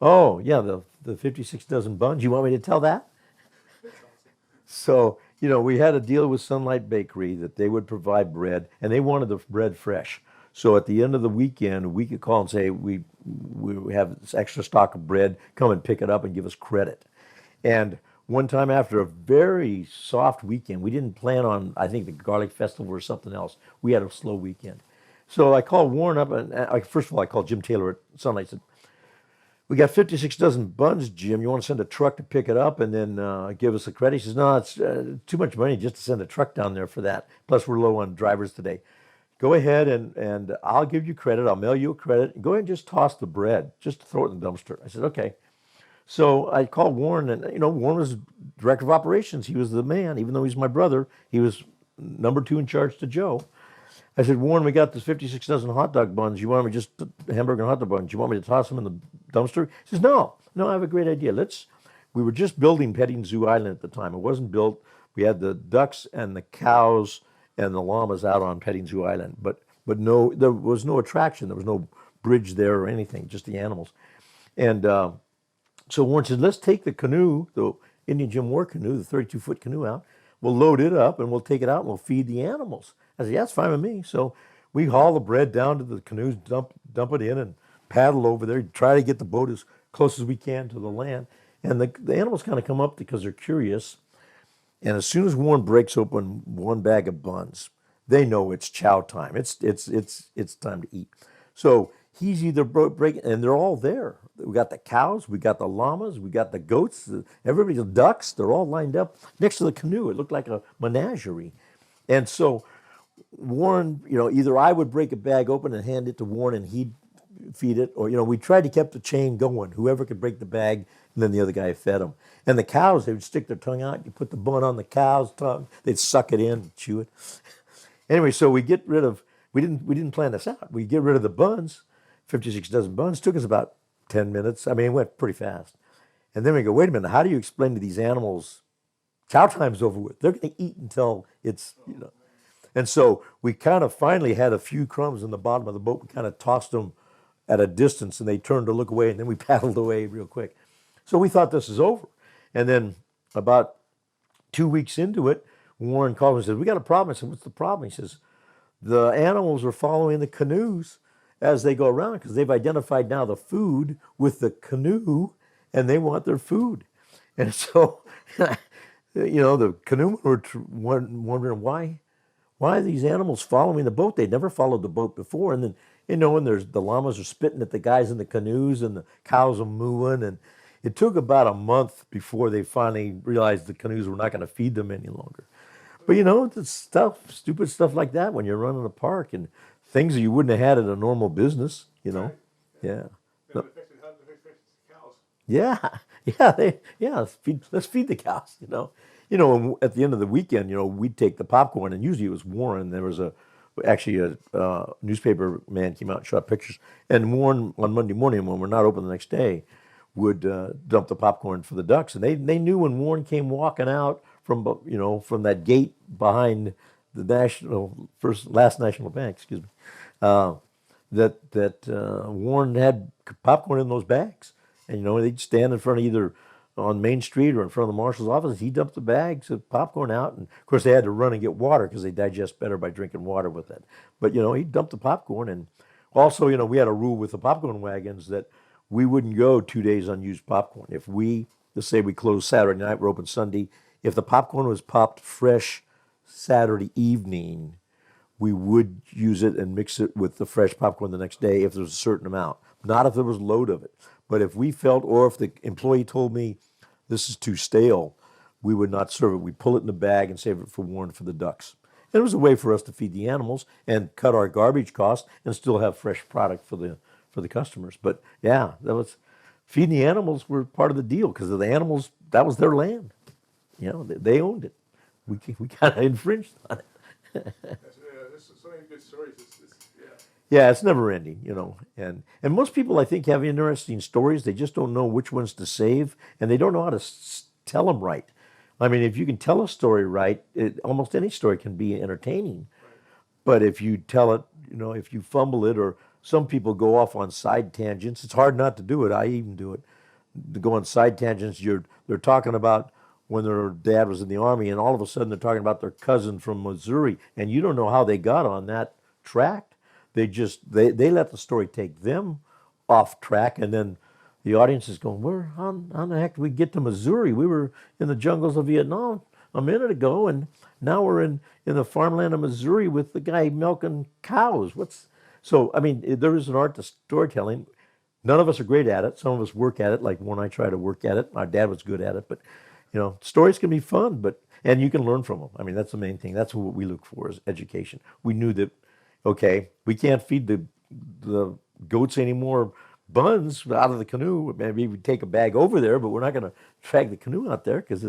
Oh, yeah, the 56 dozen buns. You want me to tell that? That's awesome. So, we had a deal with Sunlight Bakery that they would provide bread, and they wanted the bread fresh. So at the end of the weekend, we could call and say, we have this extra stock of bread, come and pick it up and give us credit. And one time after a very soft weekend, we didn't plan on, I think, the garlic festival or something else. We had a slow weekend. So I called Warren up, and first of all, I called Jim Taylor at Sunlight. Said, "We got 56 dozen buns, Jim. You want to send a truck to pick it up and then give us the credit?" He says, "No, it's too much money just to send a truck down there for that. Plus, we're low on drivers today. Go ahead and I'll give you credit. I'll mail you a credit. Go ahead and just toss the bread. Just throw it in the dumpster." I said, "Okay." So I called Warren, and Warren was director of operations. He was the man, even though he's my brother. He was number two in charge to Joe. I said, "Warren, we got this 56 dozen hot dog buns. You want me just hamburger and hot dog buns? You want me to toss them in the dumpster?" He says, "No, no, I have a great idea. Let's." We were just building Petting Zoo Island at the time. It wasn't built. We had the ducks and the cows and the llamas out on Petting Zoo Island, but no, there was no attraction. There was no bridge there or anything, just the animals. And so Warren said, "Let's take the canoe, the Indian Jim War canoe, the 32-foot canoe out. We'll load it up and we'll take it out and we'll feed the animals." I said, "Yeah, that's fine with me." So we haul the bread down to the canoes, dump it in, and paddle over there. Try to get the boat as close as we can to the land. And the animals kind of come up because they're curious. And as soon as Warren breaks open one bag of buns, they know it's chow time. It's time to eat. So he's either breaking, and they're all there. We got the cows, we got the llamas, we got the goats, everybody, the ducks. They're all lined up next to the canoe. It looked like a menagerie. And so Warren, either I would break a bag open and hand it to Warren, and he'd feed it, or we tried to keep the chain going. Whoever could break the bag, and then the other guy fed them. And the cows, they would stick their tongue out. You put the bun on the cow's tongue, they'd suck it in, and chew it. Anyway, so we get rid of. We didn't plan this out. We get rid of the buns. 56 dozen buns took us about 10 minutes. I mean, it went pretty fast. And then we go, wait a minute. How do you explain to these animals, chow time's over with? They're going to eat until it's. And so we kind of finally had a few crumbs in the bottom of the boat. We kind of tossed them at a distance, and they turned to look away, and then we paddled away real quick. So we thought this is over. And then about 2 weeks into it, Warren called me and said, "We got a problem." I said, "What's the problem?" He says, "The animals are following the canoes as they go around because they've identified now the food with the canoe, and they want their food." And so, the canoemen were wondering why are these animals following the boat? They'd never followed the boat before. And then, and there's the llamas are spitting at the guys in the canoes and the cows are mooing. And it took about a month before they finally realized the canoes were not going to feed them any longer. But the stupid stuff like that when you're running a park and things that you wouldn't have had at a normal business. Right. Yeah. Yeah. Then No, it affected how it affects the cows. yeah, yeah. Let's feed the cows. And at the end of the weekend, we'd take the popcorn, and usually it was Warren. There was actually a newspaper man came out and shot pictures, and Warren on Monday morning when we're not open the next day would dump the popcorn for the ducks, and they knew when Warren came walking out from that gate behind the last National Bank, excuse me, uh, that Warren had popcorn in those bags, and they'd stand in front of either on Main Street or in front of the marshal's office. He dumped the bags of popcorn out, and of course they had to run and get water because they digest better by drinking water with it. But he dumped the popcorn, and also we had a rule with the popcorn wagons that we wouldn't go 2 days unused popcorn. If let's say we closed Saturday night, we're open Sunday. If the popcorn was popped fresh Saturday evening, we would use it and mix it with the fresh popcorn the next day if there was a certain amount. Not if there was a load of it. But if we felt, or if the employee told me this is too stale, we would not serve it. We'd pull it in the bag and save it for Warren for the ducks. And it was a way for us to feed the animals and cut our garbage costs and still have fresh product for the customers. But yeah, that was feeding the animals were part of the deal because the animals, that was their land. They owned it. We kind of infringed on it. There's so many good stories. Yeah. Yeah, it's never ending. And most people I think have interesting stories. They just don't know which ones to save, and they don't know how to tell them right. I mean, if you can tell a story right, almost any story can be entertaining. Right. But if you tell it, if you fumble it or some people go off on side tangents. It's hard not to do it. I even do it. To go on side tangents. They're talking about when their dad was in the army, and all of a sudden they're talking about their cousin from Missouri, and you don't know how they got on that track. They let the story take them off track, and then the audience is going, "Where how the heck did we get to Missouri? We were in the jungles of Vietnam a minute ago, and now we're in the farmland of Missouri with the guy milking cows. What's so? I mean, there is an art to storytelling. None of us are great at it. Some of us work at it, like when I try to work at it. My dad was good at it, but stories can be fun, and you can learn from them. I mean, that's the main thing. That's what we look for is education. We knew that, okay, we can't feed the goats anymore buns out of the canoe. Maybe we take a bag over there, but we're not going to drag the canoe out there because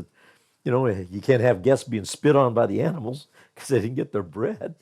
you can't have guests being spit on by the animals because they didn't get their bread.